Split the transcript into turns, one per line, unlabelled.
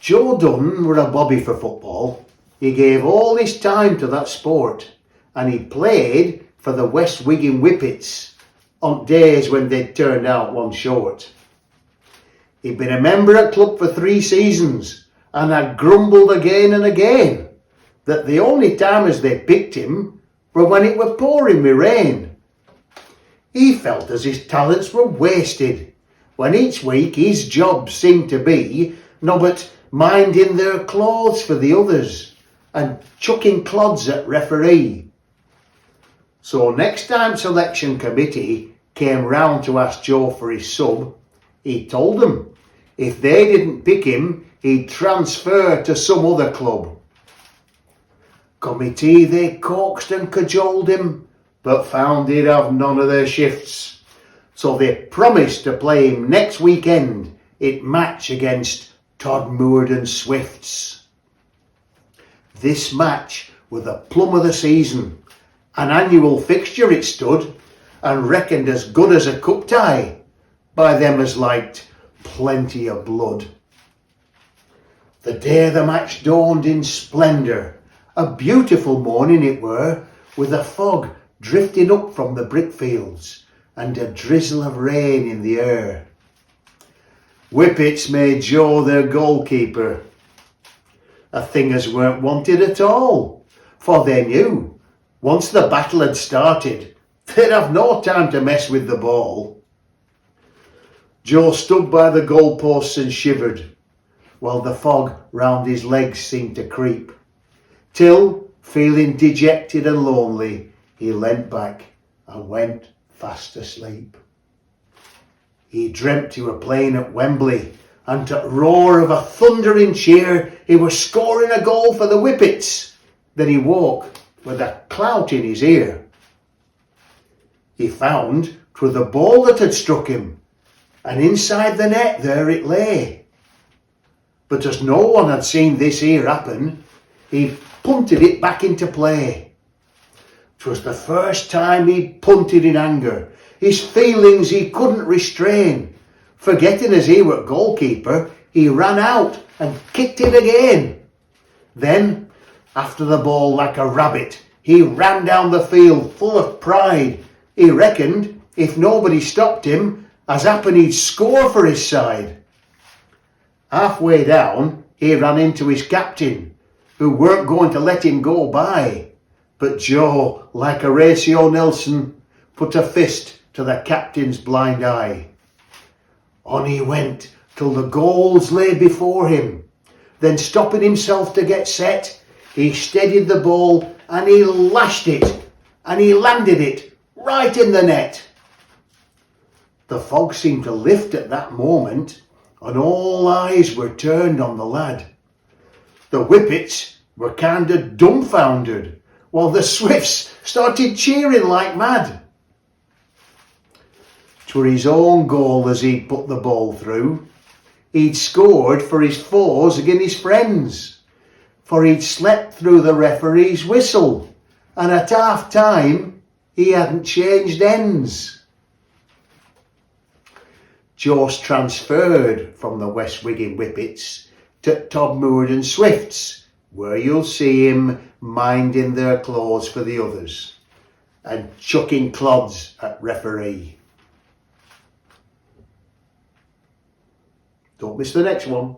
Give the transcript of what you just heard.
Joe Dunne were a bobby for football. He gave all his time to that sport, and he played for the West Wigan Whippets on days when they'd turned out one short. He'd been a member at club for 3 seasons and had grumbled again and again that the only times they picked him were when it were pouring with rain. He felt as his talents were wasted when each week his job seemed to be nobbut minding their clothes for the others and chucking clods at referee. So next time selection committee came round to ask Joe for his sub, he told them if they didn't pick him, he'd transfer to some other club. Committee, they coaxed and cajoled him, but found he'd have none of their shifts. So they promised to play him next weekend in match against Todmorden and Swifts. This match was the plum of the season, an annual fixture it stood, and reckoned as good as a cup tie by them as liked plenty of blood. The day the match dawned in splendour, a beautiful morning it were, with a fog drifting up from the brickfields and a drizzle of rain in the air. Whippets made Joe their goalkeeper, a thing as weren't wanted at all, for they knew once the battle had started, they'd have no time to mess with the ball. Joe stood by the goalposts and shivered, while the fog round his legs seemed to creep, till, feeling dejected and lonely, he leant back and went fast asleep. He dreamt he were playing at Wembley, and to the roar of a thundering cheer, he was scoring a goal for the Whippets. Then he woke with a clout in his ear. He found 'twas the ball that had struck him, and inside the net there it lay. But as no one had seen this here happen, he punted it back into play. 'Twas the first time he'd punted in anger. His feelings he couldn't restrain. Forgetting as he were goalkeeper, he ran out and kicked it again. Then, after the ball like a rabbit, he ran down the field full of pride. He reckoned if nobody stopped him, as happen he'd score for his side. Halfway down, he ran into his captain, who weren't going to let him go by. But Joe, like Horatio Nelson, put a fist to the captain's blind eye. On he went till the goals lay before him. Then stopping himself to get set, he steadied the ball and he lashed it and he landed it right in the net. The fog seemed to lift at that moment and all eyes were turned on the lad. The Whippets were kind of dumbfoundered while the Swifts started cheering like mad. 'Twere his own goal as he'd put the ball through. He'd scored for his foes against his friends, for he'd slept through the referee's whistle, and at half time he hadn't changed ends. Joe's transferred from the West Wigan Whippets to Todmorden and Swifts, where you'll see him minding their clothes for the others and chucking clods at referee. Don't miss the next one.